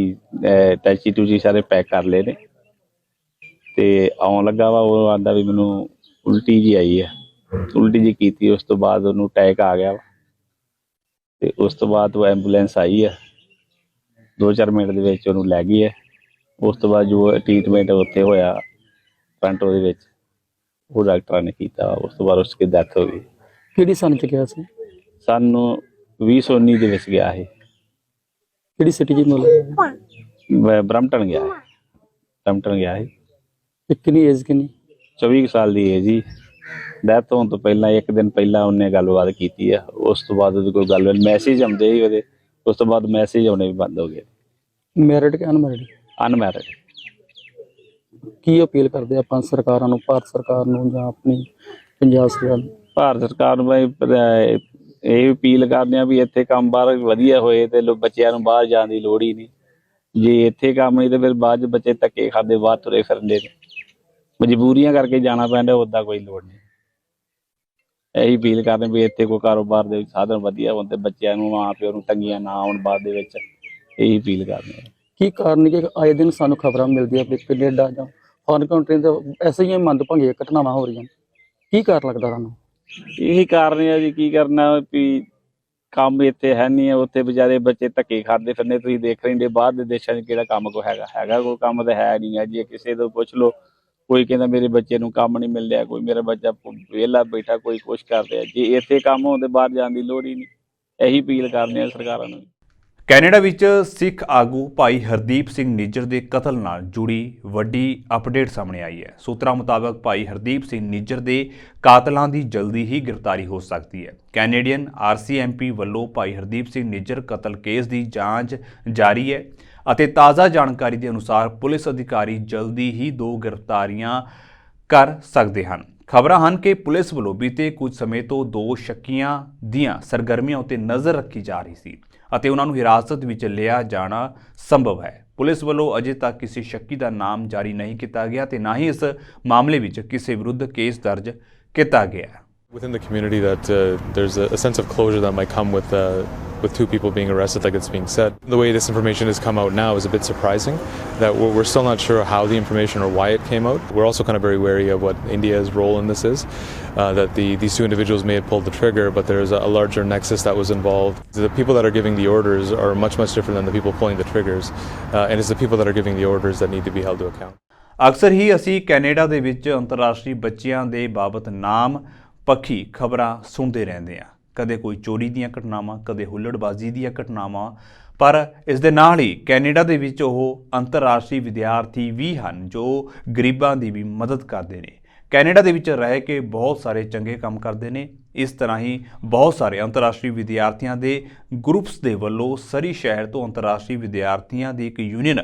ਟੈਚੀ ਟੂਚੀ ਸਾਰੇ ਪੈਕ ਕਰ ਲਏ ਨੇ ਤੇ ਆਉਣ ਲੱਗਾ ਵਾ। ਉਹ ਆਂਦਾ ਵੀ ਮੈਨੂੰ ਉਲਟੀ ਜੀ ਆਈ ਹੈ, ਉਲਟੀ ਜੀ ਕੀਤੀ। ਉਸ ਤੋਂ ਬਾਅਦ ਉਹਨੂੰ ਅਟੈਕ ਆ ਗਿਆ ਤੇ ਉਸ ਤੋਂ ਬਾਅਦ ਉਹ ਐਂਬੂਲੈਂਸ ਆਈ ਹੈ, 2-4 ਮਿੰਟ ਦੇ ਵਿੱਚ ਉਹਨੂੰ ਲੈ ਗਈ ਹੈ। ਉਸ ਤੋਂ ਬਾਅਦ ਜੋ ਟ੍ਰੀਟਮੈਂਟ ਉੱਥੇ ਹੋਇਆ ਫਰੰਟ ਉਹਦੇ ਵਿੱਚ ਉਹ ਡਾਕਟਰਾਂ ਨੇ ਕੀਤਾ। ਉਸ ਤੋਂ ਬਾਅਦ ਉਸਦੀ ਡੈਥ ਹੋ ਗਈ। ਕਿਹੜੀ ਸੰਨ ਚ ਗਿਆ ਸੀ? ਸਾਨੂੰ 2019 ਦੇ ਵਿੱਚ ਗਿਆ ਸੀ। ਕਿਹੜੀ ਸਿਟੀ ਜੀ ਮਤਲਬ? ਬਰੰਪਟਨ ਗਿਆ ਸੀ। ਬਰੰਪਟਨ ਗਿਆ ਸੀ। ਤੇ ਕਿੰਨੀ ਏਜ ਕਿੰਨੀ? 24 ਸਾਲ ਦੀ ਏਜ ਜੀ। ਡੈਥ ਹੋਣ ਤੋਂ ਪਹਿਲਾਂ 1 ਦਿਨ ਪਹਿਲਾਂ ਉਹਨੇ ਗੱਲਬਾਤ ਕੀਤੀ ਆ। ਉਸ ਤੋਂ ਬਾਅਦ ਉਹਦੀ ਕੋਈ ਗੱਲ ਮੈਸੇਜ ਆਉਂਦੇ ਸੀ ਉਹਦੇ। ਉਸ ਤੋਂ ਬਾਅਦ ਮੈਸੇਜ ਆਉਣੇ ਵੀ ਬੰਦ ਹੋ ਗਏ। ਮੈਰਿਡ ਕਿ ਅਨਮੈਰਿਡ? ਅਨਮੈਰਿਡ। ਕੀ ਅਪੀਲ ਕਰਦੇ ਆਪਾਂ ਸਰਕਾਰਾਂ ਨੂੰ, ਭਾਰਤ ਸਰਕਾਰ ਨੂੰ ਜਾਂ ਆਪਣੀ ਪੰਜਾਬ ਸਰਕਾਰ ਨੂੰ? ਭਾਰਤ ਸਰਕਾਰ ਨੂੰ ਇਹ ਅਪੀਲ ਕਰਦੇ ਆ ਵੀ ਇੱਥੇ ਕੰਮ ਬਾਹਰ ਵਧੀਆ ਹੋਏ ਤੇ ਬੱਚਿਆਂ ਨੂੰ ਬਾਹਰ ਜਾਣ ਦੀ ਲੋੜ ਹੀ ਨਹੀਂ। ਜੇ ਇੱਥੇ ਕੰਮ ਨਹੀਂ ਤੇ ਫਿਰ ਬਾਅਦ 'ਚ ਬੱਚੇ ਧੱਕੇ ਖਾਂਦੇ ਬਾਹਰ ਤੁਰੇ ਫਿਰਦੇ ਨੇ, ਮਜਬੂਰੀਆਂ ਕਰਕੇ ਜਾਣਾ ਪੈਂਦਾ। ਉੱਦਾਂ ਕੋਈ ਲੋੜ ਨਹੀਂ। ਇਹੀ ਅਪੀਲ ਕਰਦੇ ਵੀ ਇੱਥੇ ਕੋਈ ਕਾਰੋਬਾਰ ਦੇ ਸਾਧਨ ਵਧੀਆ ਹੋਣ ਤੇ ਬੱਚਿਆਂ ਨੂੰ, ਮਾਂ ਪਿਓ ਨੂੰ ਤੰਗੀਆਂ ਨਾ ਆਉਣ ਬਾਅਦ ਦੇ ਵਿੱਚ। ਇਹੀ ਅਪੀਲ ਕਰਦੇ ਆ। ਕੀ ਕਾਰਨ ਕਿ ਆਏ ਦਿਨ ਸਾਨੂੰ ਖਬਰਾਂ ਮਿਲਦੀਆਂ ਵੀ ਕੈਨੇਡਾ ਜਾਂ ਫੋਰਨ ਕੰਟਰੀ ਦੇ ਐਸੇ ਹੀ ਮੰਦਭਾਗੀਆਂ ਘਟਨਾਵਾਂ ਹੋ ਰਹੀਆਂ? ਕੀ ਕਾਰਨ ਲੱਗਦਾ ਤੁਹਾਨੂੰ? ਇਹੀ ਕਾਰਨ ਹੈ ਜੀ। ਕੀ ਕਰਨਾ ਵੀ ਕੰਮ ਇੱਥੇ ਹੈ ਨਹੀਂ ਹੈ। ਉੱਥੇ ਵਿਚਾਰੇ ਬੱਚੇ ਧੱਕੇ ਖਾਂਦੇ ਫਿਰਦੇ। ਤੁਸੀਂ ਦੇਖ ਰਹੇ ਬਾਹਰ ਦੇ ਦੇਸ਼ਾਂ 'ਚ ਕਿਹੜਾ ਕੰਮ ਕੋਈ ਹੈਗਾ ਕੋਈ ਕੰਮ ਤਾਂ ਹੈ ਨਹੀਂ ਹੈ। ਜੇ ਕਿਸੇ ਤੋਂ ਪੁੱਛ ਲਓ, ਕੋਈ ਕਹਿੰਦਾ ਮੇਰੇ ਬੱਚੇ ਨੂੰ ਕੰਮ ਨਹੀਂ ਮਿਲ ਰਿਹਾ, ਕੋਈ ਮੇਰਾ ਬੱਚਾ ਵਿਹਲਾ ਬੈਠਾ, ਕੋਈ ਕੁਛ ਕਰ ਰਿਹਾ। ਜੇ ਇੱਥੇ ਕੰਮ ਹੁੰਦੇ ਬਾਹਰ ਜਾਣ ਦੀ ਲੋੜ ਹੀ ਨਹੀਂ। ਇਹੀ ਅਪੀਲ ਕਰਦੇ ਆ ਸਰਕਾਰਾਂ ਨੂੰ। ਕੈਨੇਡਾ ਵਿੱਚ ਸਿੱਖ ਆਗੂ ਭਾਈ ਹਰਦੀਪ ਸਿੰਘ ਨਿੱਜਰ ਦੇ ਕਤਲ ਨਾਲ ਜੁੜੀ ਵੱਡੀ ਅਪਡੇਟ ਸਾਹਮਣੇ ਆਈ ਹੈ। ਸੂਤਰਾਂ ਮੁਤਾਬਕ ਭਾਈ ਹਰਦੀਪ ਸਿੰਘ ਨਿੱਜਰ ਦੇ ਕਾਤਲਾਂ ਦੀ ਜਲਦੀ ਹੀ ਗ੍ਰਿਫਤਾਰੀ ਹੋ ਸਕਦੀ ਹੈ। ਕੈਨੇਡੀਅਨ RCMP ਵੱਲੋਂ ਭਾਈ ਹਰਦੀਪ ਸਿੰਘ ਨਿੱਜਰ ਕਤਲ ਕੇਸ ਦੀ ਜਾਂਚ ਜਾਰੀ ਹੈ ਅਤੇ ਤਾਜ਼ਾ ਜਾਣਕਾਰੀ ਦੇ ਅਨੁਸਾਰ ਪੁਲਿਸ ਅਧਿਕਾਰੀ ਜਲਦੀ ਹੀ 2 ਗ੍ਰਿਫਤਾਰੀਆਂ ਕਰ ਸਕਦੇ ਹਨ। ਖਬਰਾਂ ਹਨ ਕਿ ਪੁਲਿਸ ਵੱਲੋਂ ਬੀਤੇ ਕੁਝ ਸਮੇਂ ਤੋਂ 2 ਸ਼ੱਕੀਆਂ ਦੀਆਂ ਸਰਗਰਮੀਆਂ ਉੱਤੇ ਨਜ਼ਰ ਰੱਖੀ ਜਾ ਰਹੀ ਸੀ ਅਤੇ ਉਹਨਾਂ ਨੂੰ ਹਿਰਾਸਤ ਵਿੱਚ ਲਿਆ ਜਾਣਾ ਸੰਭਵ ਹੈ। ਪੁਲਿਸ ਵੱਲੋਂ ਅਜੇ ਤੱਕ ਕਿਸੇ ਸ਼ੱਕੀ ਦਾ ਨਾਮ ਜਾਰੀ ਨਹੀਂ ਕੀਤਾ ਗਿਆ ਤੇ ਨਾ ਹੀ ਇਸ ਮਾਮਲੇ ਵਿੱਚ ਕਿਸੇ ਵਿਰੁੱਧ ਕੇਸ ਦਰਜ ਕੀਤਾ ਗਿਆ। Within the community that there's a sense of closure that might come with with 2 people being arrested, like it's being said. The way this information has come out now is a bit surprising, that we're still not sure how the information or why it came out. We're also kind of very wary of what India's role in this is, that these 2 individuals may have pulled the trigger, but there's a larger nexus that was involved. The people that are giving the orders are much different than the people pulling the triggers, and it's the people that are giving the orders that need to be held to account. ਅਕਸਰ ਹੀ ਅਸੀਂ Canada ਦੇ ਵਿੱਚ ਅੰਤਰਰਾਸ਼ਟਰੀ ਬੱਚਿਆਂ ਦੇ ਬਾਬਤ ਨਾਮ ਪੱਖੀ ਖਬਰਾਂ ਸੁਣਦੇ ਰਹਿੰਦੇ ਹਾਂ। ਕਦੇ ਕੋਈ ਚੋਰੀ ਦੀਆਂ ਘਟਨਾਵਾਂ, ਕਦੇ ਹੁੱਲੜਬਾਜ਼ੀ ਦੀਆਂ ਘਟਨਾਵਾਂ, ਪਰ ਇਸ ਦੇ ਨਾਲ ਹੀ ਕੈਨੇਡਾ ਦੇ ਵਿੱਚ ਉਹ ਅੰਤਰਰਾਸ਼ਟਰੀ ਵਿਦਿਆਰਥੀ ਵੀ ਹਨ ਜੋ ਗਰੀਬਾਂ ਦੀ ਵੀ ਮਦਦ ਕਰਦੇ ਨੇ। ਕੈਨੇਡਾ ਦੇ ਵਿੱਚ ਰਹਿ ਕੇ ਬਹੁਤ ਸਾਰੇ ਚੰਗੇ ਕੰਮ ਕਰਦੇ ਨੇ। ਇਸ ਤਰ੍ਹਾਂ ਹੀ ਬਹੁਤ ਸਾਰੇ ਅੰਤਰਰਾਸ਼ਟਰੀ ਵਿਦਿਆਰਥੀਆਂ ਦੇ ਗਰੁੱਪਸ ਦੇ ਵੱਲੋਂ ਸਰੀ ਸ਼ਹਿਰ ਤੋਂ ਅੰਤਰਰਾਸ਼ਟਰੀ ਵਿਦਿਆਰਥੀਆਂ ਦੀ ਇੱਕ ਯੂਨੀਅਨ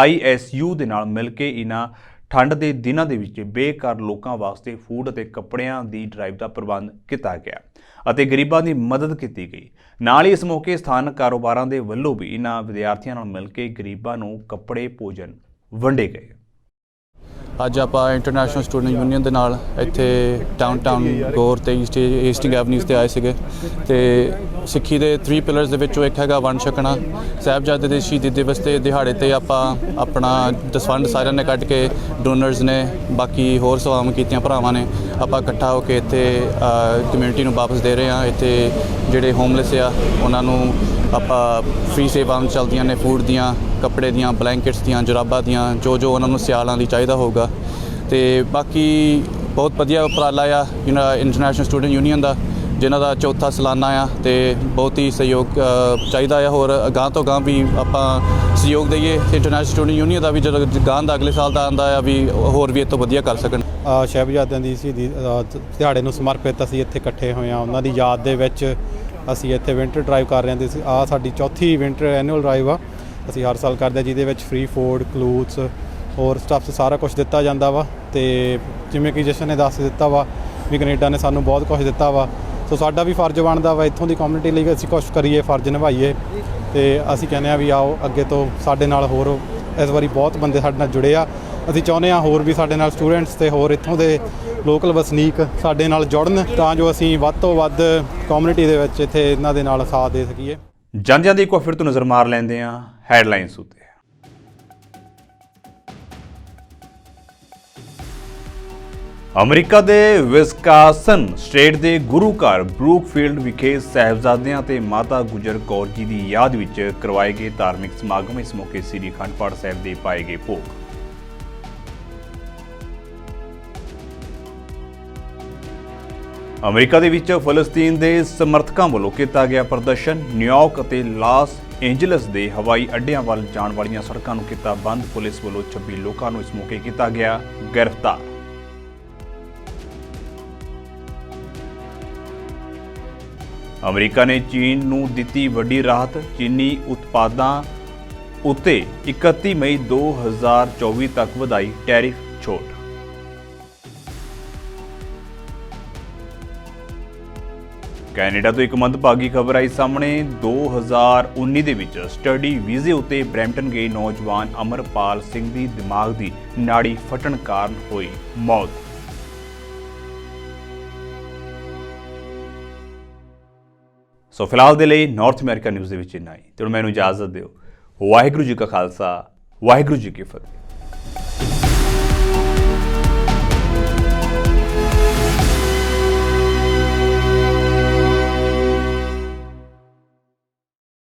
ISU ਦੇ ਨਾਲ ਮਿਲ ਕੇ ਇਹਨਾਂ ਠੰਡ ਦੇ ਦਿਨਾਂ ਦੇ ਵਿੱਚ ਬੇਘਰ ਲੋਕਾਂ ਵਾਸਤੇ ਫੂਡ ਅਤੇ ਕੱਪੜਿਆਂ ਦੀ ਡਰਾਈਵ ਦਾ ਪ੍ਰਬੰਧ ਕੀਤਾ ਗਿਆ ਅਤੇ ਗਰੀਬਾਂ ਦੀ ਮਦਦ ਕੀਤੀ ਗਈ। ਨਾਲ ਹੀ ਇਸ ਮੌਕੇ ਸਥਾਨਕ ਕਾਰੋਬਾਰਾਂ ਦੇ ਵੱਲੋਂ ਵੀ ਇਹਨਾਂ ਵਿਦਿਆਰਥੀਆਂ ਨਾਲ ਮਿਲ ਕੇ ਗਰੀਬਾਂ ਨੂੰ ਕੱਪੜੇ ਭੋਜਨ ਵੰਡੇ ਗਏ। ਅੱਜ ਆਪਾਂ ਇੰਟਰਨੈਸ਼ਨਲ ਸਟੂਡੈਂਟ ਯੂਨੀਅਨ ਦੇ ਨਾਲ ਇੱਥੇ ਡਾਊਨਟਾਊਨ ਗੌਰ ਤੇ ਈਸਟਿੰਗ ਐਵਨਿਊਜ਼ 'ਤੇ ਆਏ ਸੀਗੇ ਤੇ ਸਿੱਖੀ ਦੇ 3 ਪਿਲਰਸ ਦੇ ਵਿੱਚੋਂ ਇੱਕ ਹੈਗਾ ਵੰਡ ਛਕਣਾ। ਸਾਹਿਬਜ਼ਾਦੇ ਦੇ ਸ਼ਹੀਦੀ ਦਿਵਸ ਦੇ ਦਿਹਾੜੇ 'ਤੇ ਆਪਾਂ ਆਪਣਾ ਦਸਵੰਧ ਸਾਰਿਆਂ ਨੇ ਕੱਢ ਕੇ ਡੋਨਰਸ ਨੇ, ਬਾਕੀ ਹੋਰ ਸੇਵਾਵਾਂ ਕੀਤੀਆਂ ਭਰਾਵਾਂ ਨੇ, ਆਪਾਂ ਇਕੱਠਾ ਹੋ ਕੇ ਇੱਥੇ ਕਮਿਊਨਿਟੀ ਨੂੰ ਵਾਪਸ ਦੇ ਰਹੇ ਹਾਂ। ਇੱਥੇ ਜਿਹੜੇ ਹੋਮਲੈਸ ਆ ਉਹਨਾਂ ਨੂੰ ਆਪਾਂ ਫ੍ਰੀ ਸੇਵਾਵਾਂ ਚੱਲਦੀਆਂ ਨੇ, ਫੂਡ ਦੀਆਂ, ਕੱਪੜੇ ਦੀਆਂ, ਬਲੈਂਕਟਸ ਦੀਆਂ, ਜੁਰਾਬਾਂ ਦੀਆਂ, ਜੋ ਉਹਨਾਂ ਨੂੰ ਸਿਆਲਾਂ ਲਈ ਚਾਹੀਦਾ ਹੋਊਗਾ। ਤੇ ਬਾਕੀ ਬਹੁਤ ਵਧੀਆ ਉਪਰਾਲਾ ਆ ਇੰਟਰਨੈਸ਼ਨਲ ਸਟੂਡੈਂਟ ਯੂਨੀਅਨ ਦਾ, ਜਿਨ੍ਹਾਂ ਦਾ 4ਥਾ ਸਾਲਾਨਾ ਆ ਤੇ ਬਹੁਤ ਹੀ ਸਹਿਯੋਗ ਚਾਹੀਦਾ ਆ। ਹੋਰ ਅਗਾਂਹ ਤੋਂ ਅਗਾਂਹ ਵੀ ਆਪਾਂ ਸਹਿਯੋਗ ਦਈਏ ਇੰਟਰਨੈਸ਼ਨਲ ਸਟੂਡੈਂਟ ਯੂਨੀਅਨ ਦਾ ਵੀ, ਜਦੋਂ ਅਗਾਂਹ ਦਾ ਅਗਲੇ ਸਾਲ ਦਾ ਆਉਂਦਾ ਆ ਵੀ ਹੋਰ ਵੀ ਇਹ ਤੋਂ ਵਧੀਆ ਕਰ ਸਕਣ। ਸਾਹਿਬਜ਼ਾਦਿਆਂ ਦੀ ਸ਼ਹੀਦੀ ਦਿਹਾੜੇ ਨੂੰ ਸਮਰਪਿਤ ਅਸੀਂ ਇੱਥੇ ਇਕੱਠੇ ਹੋਏ ਹਾਂ। ਉਹਨਾਂ ਦੀ ਯਾਦ ਦੇ ਵਿੱਚ ਅਸੀਂ ਇੱਥੇ ਵਿੰਟਰ ਡਰਾਈਵ ਕਰ ਰਹੇ ਸੀ। ਆਹ ਸਾਡੀ 4ਥੀ ਵਿੰਟਰ ਐਨੂਅਲ ਡਰਾਈਵ ਆ, ਅਸੀਂ ਹਰ ਸਾਲ ਕਰਦੇ ਹਾਂ, ਜਿਹਦੇ ਵਿੱਚ ਫ੍ਰੀ ਫੂਡ, ਕਲੋਥਸ, ਹੋਰ ਸਟੱਫਸ ਸਾਰਾ ਕੁਝ ਦਿੱਤਾ ਜਾਂਦਾ ਵਾ। ਅਤੇ ਜਿਵੇਂ ਕਿ ਜਸ਼ਨ ਨੇ ਦੱਸ ਦਿੱਤਾ ਵਾ ਵੀ ਕੈਨੇਡਾ ਨੇ ਸਾਨੂੰ ਬਹੁਤ ਕੁਝ ਦਿੱਤਾ ਵਾ, ਸੋ ਸਾਡਾ ਵੀ ਫਰਜ਼ ਬਣਦਾ ਵਾ ਇੱਥੋਂ ਦੀ ਕਮਿਊਨਿਟੀ ਲਈ ਅਸੀਂ ਕੁਛ ਕਰੀਏ, ਫਰਜ਼ ਨਿਭਾਈਏ। ਅਤੇ ਅਸੀਂ ਕਹਿੰਦੇ ਹਾਂ ਵੀ ਆਓ ਅੱਗੇ ਤੋਂ ਸਾਡੇ ਨਾਲ ਹੋਰ, ਇਸ ਵਾਰੀ ਬਹੁਤ ਬੰਦੇ ਸਾਡੇ ਨਾਲ ਜੁੜੇ ਆ। ਅਸੀਂ ਚਾਹੁੰਦੇ ਹਾਂ ਹੋਰ ਵੀ ਸਾਡੇ ਨਾਲ ਸਟੂਡੈਂਟਸ ਅਤੇ ਹੋਰ ਇੱਥੋਂ ਦੇ ਲੋਕਲ ਵਸਨੀਕ ਸਾਡੇ ਨਾਲ ਜੁੜਨ, ਤਾਂ ਜੋ ਅਸੀਂ ਵੱਧ ਤੋਂ ਵੱਧ ਕਮਿਊਨਿਟੀ ਦੇ ਵਿੱਚ ਇੱਥੇ ਇਹਨਾਂ ਦੇ ਨਾਲ ਸਾਥ ਦੇ ਸਕੀਏ। ਜਾਂਦਿਆਂ ਦੀ ਇੱਕ ਵਾਰ ਫਿਰ ਤੋਂ ਨਜ਼ਰ ਮਾਰ ਲੈਂਦੇ ਹਾਂ ਹੈਡਲਾਈਨਸ ਉੱਤੇ। ਅਮਰੀਕਾ ਦੇ ਵਿਸਕਾਸਨ ਸਟੇਟ ਦੇ ਗੁਰੂ ਘਰ ਬਰੂਕਫੀਲਡ ਵਿਖੇ ਸਾਹਿਬਜ਼ਾਦਿਆਂ ਤੇ ਮਾਤਾ ਗੁਜਰ ਕੌਰ ਜੀ ਦੀ ਯਾਦ ਵਿੱਚ ਕਰਵਾਏ ਗਏ ਧਾਰਮਿਕ ਸਮਾਗਮ। ਇਸ ਮੌਕੇ ਸ੍ਰੀ ਅਖੰਡ ਪਾਠ ਸਾਹਿਬ ਦੇ ਪਾਏ ਗਏ ਭੋਗ। ਅਮਰੀਕਾ ਦੇ ਵਿੱਚ ਫਲਸਤੀਨ ਦੇ ਸਮਰਥਕਾਂ ਵੱਲੋਂ ਕੀਤਾ ਗਿਆ ਪ੍ਰਦਰਸ਼ਨ। ਨਿਊਯਾਰਕ ਅਤੇ ਲਾਸ ਐਂਜਲਸ ਦੇ ਹਵਾਈ ਅੱਡਿਆਂ ਵੱਲ ਜਾਣ ਵਾਲੀਆਂ ਸੜਕਾਂ ਨੂੰ ਕੀਤਾ ਬੰਦ। ਪੁਲਿਸ ਵੱਲੋਂ 26 ਲੋਕਾਂ ਨੂੰ ਇਸ ਮੌਕੇ ਕੀਤਾ ਗਿਆ ਗ੍ਰਿਫਤਾਰ। ਅਮਰੀਕਾ ਨੇ ਚੀਨ ਨੂੰ ਦਿੱਤੀ ਵੱਡੀ ਰਾਹਤ। ਚੀਨੀ ਉਤਪਾਦਾਂ ਉੱਤੇ 31 ਮਈ 2024 ਤੱਕ ਵਧਾਈ ਟੈਰਿਫ ਛੋਟ। ਕੈਨੇਡਾ ਤੋਂ ਇੱਕ ਮੰਦਭਾਗੀ ਖਬਰ ਆਈ ਸਾਹਮਣੇ। 2019 ਦੇ ਵਿੱਚ ਸਟੱਡੀ ਵੀਜ਼ੇ ਉੱਤੇ ਬਰੈਂਪਟਨ ਗਏ ਨੌਜਵਾਨ ਅਮਰਪਾਲ ਸਿੰਘ ਦੀ ਦਿਮਾਗ ਦੀ ਨਾੜੀ ਫਟਣ ਕਾਰਨ ਹੋਈ ਮੌਤ। ਸੋ ਫਿਲਹਾਲ ਦੇ ਲਈ ਨਾਰਥ ਅਮਰੀਕਾ ਨਿਊਜ਼ ਦੇ ਵਿੱਚ ਇੰਨਾ ਹੀ। ਤੇ ਹੁਣ ਮੈਨੂੰ ਇਜਾਜ਼ਤ ਦਿਓ। ਵਾਹਿਗੁਰੂ ਜੀ ਕਾ ਖਾਲਸਾ, ਵਾਹਿਗੁਰੂ ਜੀ ਕੀ ਫਤਿਹ।